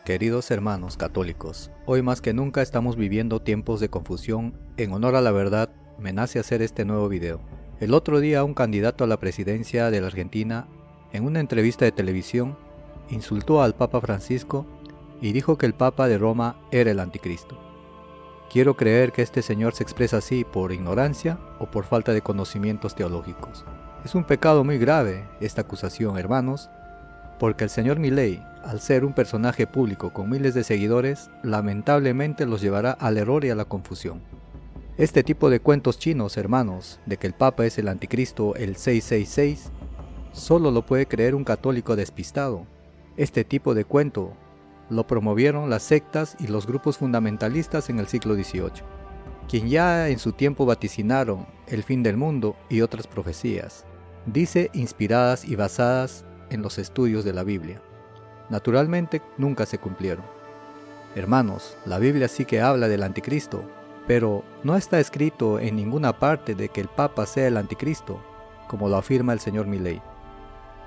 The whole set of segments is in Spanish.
Queridos hermanos católicos, hoy más que nunca estamos viviendo tiempos de confusión. En honor a la verdad, me nace hacer este nuevo video. El otro día un candidato a la presidencia de la Argentina, en una entrevista de televisión, insultó al Papa Francisco y dijo que el Papa de Roma era el anticristo. Quiero creer que este señor se expresa así por ignorancia o por falta de conocimientos teológicos. Es un pecado muy grave esta acusación, hermanos, porque el señor Milei, al ser un personaje público con miles de seguidores, lamentablemente los llevará al error y a la confusión. Este tipo de cuentos chinos, hermanos, de que el Papa es el anticristo, el 666, solo lo puede creer un católico despistado. Este tipo de cuento lo promovieron las sectas y los grupos fundamentalistas en el siglo XVIII, quien ya en su tiempo vaticinaron el fin del mundo y otras profecías, dice inspiradas y basadas en los estudios de la Biblia. Naturalmente nunca se cumplieron. Hermanos, la Biblia sí que habla del anticristo, pero no está escrito en ninguna parte de que el Papa sea el anticristo, como lo afirma el señor Milei.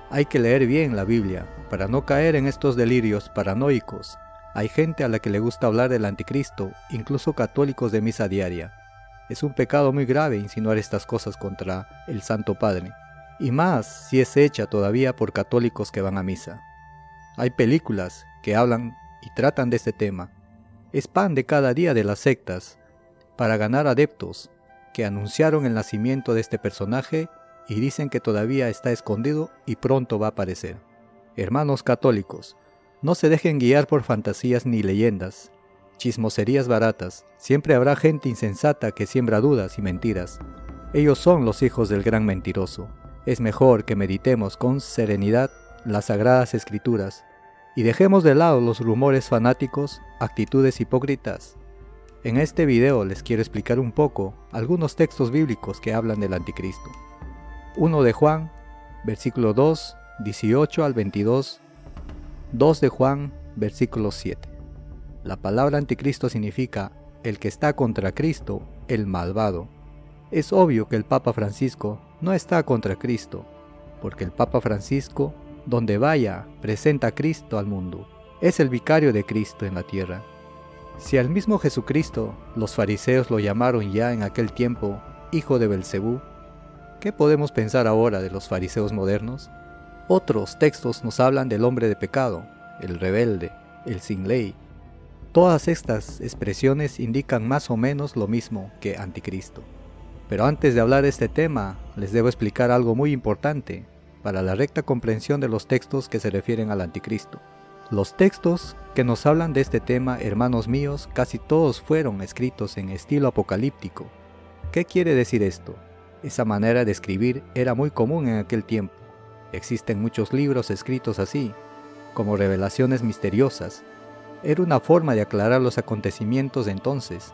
Hay que leer bien la Biblia para no caer en estos delirios paranoicos. Hay gente a la que le gusta hablar del anticristo, incluso católicos de misa diaria. Es un pecado muy grave insinuar estas cosas contra el Santo Padre, y más si es hecha todavía por católicos que van a misa. Hay películas que hablan y tratan de este tema. Es pan de cada día de las sectas para ganar adeptos que anunciaron el nacimiento de este personaje y dicen que todavía está escondido y pronto va a aparecer. Hermanos católicos, no se dejen guiar por fantasías ni leyendas, chismoserías baratas. Siempre habrá gente insensata que siembra dudas y mentiras. Ellos son los hijos del gran mentiroso. Es mejor que meditemos con serenidad las sagradas escrituras y dejemos de lado los rumores fanáticos, actitudes hipócritas. En este video les quiero explicar un poco algunos textos bíblicos que hablan del anticristo. 1 de Juan, versículo 2, 18 al 22, 2 de Juan, versículo 7. La palabra anticristo significa el que está contra Cristo, el malvado. Es obvio que el Papa Francisco no está contra Cristo, porque el Papa Francisco, donde vaya, presenta a Cristo al mundo. Es el vicario de Cristo en la tierra. Si al mismo Jesucristo los fariseos lo llamaron ya en aquel tiempo hijo de Belcebú, ¿qué podemos pensar ahora de los fariseos modernos? Otros textos nos hablan del hombre de pecado, el rebelde, el sin ley. Todas estas expresiones indican más o menos lo mismo que anticristo. Pero antes de hablar de este tema, les debo explicar algo muy importante para la recta comprensión de los textos que se refieren al anticristo. Los textos que nos hablan de este tema, hermanos míos, casi todos fueron escritos en estilo apocalíptico. ¿Qué quiere decir esto? Esa manera de escribir era muy común en aquel tiempo. Existen muchos libros escritos así, como revelaciones misteriosas. Era una forma de aclarar los acontecimientos de entonces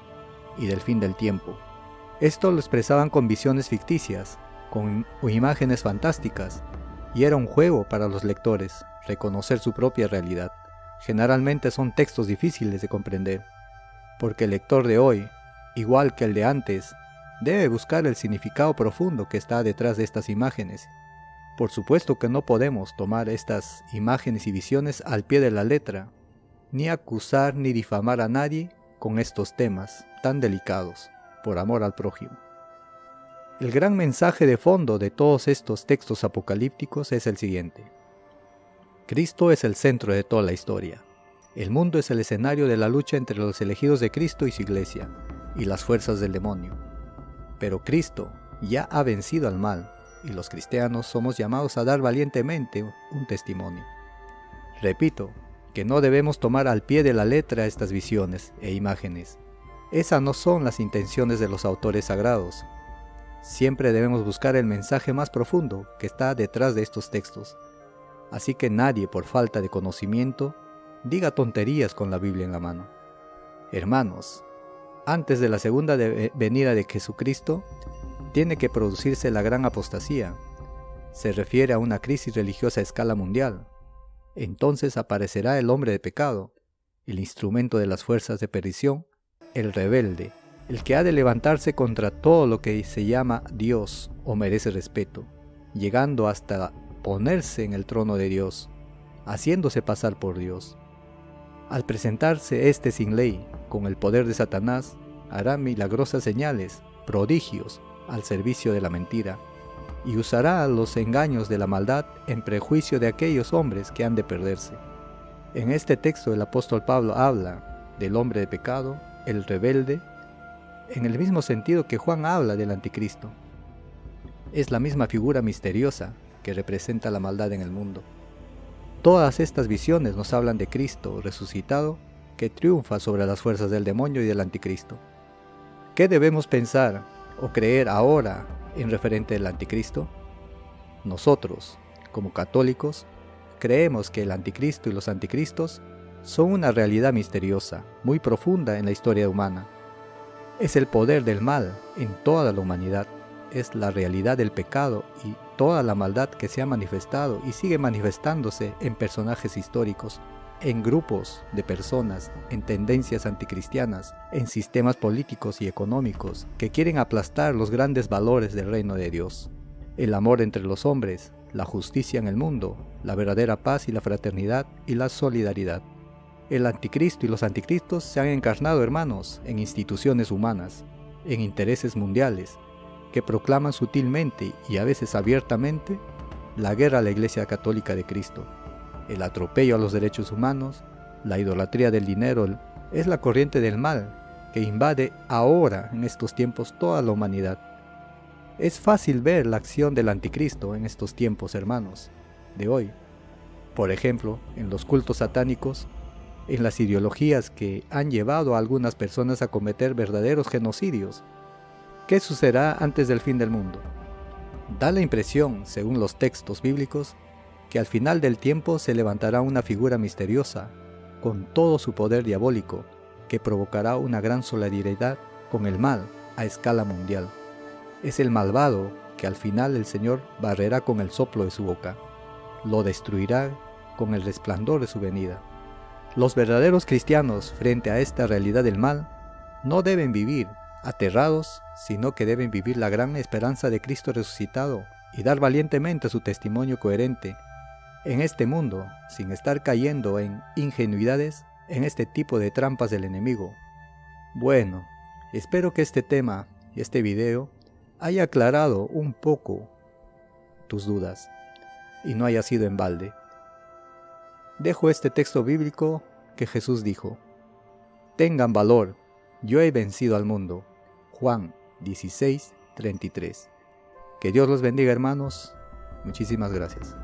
y del fin del tiempo. Esto lo expresaban con visiones ficticias, con imágenes fantásticas, y era un juego para los lectores reconocer su propia realidad. Generalmente son textos difíciles de comprender, porque el lector de hoy, igual que el de antes, debe buscar el significado profundo que está detrás de estas imágenes. Por supuesto que no podemos tomar estas imágenes y visiones al pie de la letra, ni acusar ni difamar a nadie con estos temas tan delicados, por amor al prójimo. El gran mensaje de fondo de todos estos textos apocalípticos es el siguiente. Cristo es el centro de toda la historia. El mundo es el escenario de la lucha entre los elegidos de Cristo y su iglesia, y las fuerzas del demonio. Pero Cristo ya ha vencido al mal, y los cristianos somos llamados a dar valientemente un testimonio. Repito, que no debemos tomar al pie de la letra estas visiones e imágenes. Esas no son las intenciones de los autores sagrados. Siempre debemos buscar el mensaje más profundo que está detrás de estos textos. Así que nadie, por falta de conocimiento, diga tonterías con la Biblia en la mano. Hermanos, antes de la segunda venida de Jesucristo, tiene que producirse la gran apostasía. Se refiere a una crisis religiosa a escala mundial. Entonces aparecerá el hombre de pecado, el instrumento de las fuerzas de perdición, el rebelde, el que ha de levantarse contra todo lo que se llama Dios o merece respeto, llegando hasta ponerse en el trono de Dios, haciéndose pasar por Dios. Al presentarse éste sin ley, con el poder de Satanás, hará milagrosas señales, prodigios, al servicio de la mentira, y usará los engaños de la maldad en prejuicio de aquellos hombres que han de perderse. En este texto el apóstol Pablo habla del hombre de pecado, el rebelde, en el mismo sentido que Juan habla del anticristo. Es la misma figura misteriosa que representa la maldad en el mundo. Todas estas visiones nos hablan de Cristo resucitado que triunfa sobre las fuerzas del demonio y del anticristo. ¿Qué debemos pensar o creer ahora en referente al anticristo? Nosotros, como católicos, creemos que el anticristo y los anticristos son una realidad misteriosa, muy profunda en la historia humana. Es el poder del mal en toda la humanidad, es la realidad del pecado y toda la maldad que se ha manifestado y sigue manifestándose en personajes históricos, en grupos de personas, en tendencias anticristianas, en sistemas políticos y económicos que quieren aplastar los grandes valores del reino de Dios. El amor entre los hombres, la justicia en el mundo, la verdadera paz y la fraternidad y la solidaridad. El anticristo y los anticristos se han encarnado, hermanos, en instituciones humanas, en intereses mundiales, que proclaman sutilmente y a veces abiertamente la guerra a la Iglesia Católica de Cristo. El atropello a los derechos humanos, la idolatría del dinero, es la corriente del mal que invade ahora, en estos tiempos, toda la humanidad. Es fácil ver la acción del anticristo en estos tiempos, hermanos, de hoy. Por ejemplo, en los cultos satánicos, en las ideologías que han llevado a algunas personas a cometer verdaderos genocidios. ¿Qué sucederá antes del fin del mundo? Da la impresión, según los textos bíblicos, que al final del tiempo se levantará una figura misteriosa, con todo su poder diabólico, que provocará una gran solidaridad con el mal a escala mundial. Es el malvado que al final el Señor barrerá con el soplo de su boca, lo destruirá con el resplandor de su venida. Los verdaderos cristianos, frente a esta realidad del mal, no deben vivir aterrados, sino que deben vivir la gran esperanza de Cristo resucitado y dar valientemente su testimonio coherente en este mundo, sin estar cayendo en ingenuidades, en este tipo de trampas del enemigo. Bueno, espero que este tema y este video haya aclarado un poco tus dudas y no haya sido en balde. Dejo este texto bíblico que Jesús dijo: tengan valor, yo he vencido al mundo. Juan 16:33. Que Dios los bendiga, hermanos. Muchísimas gracias.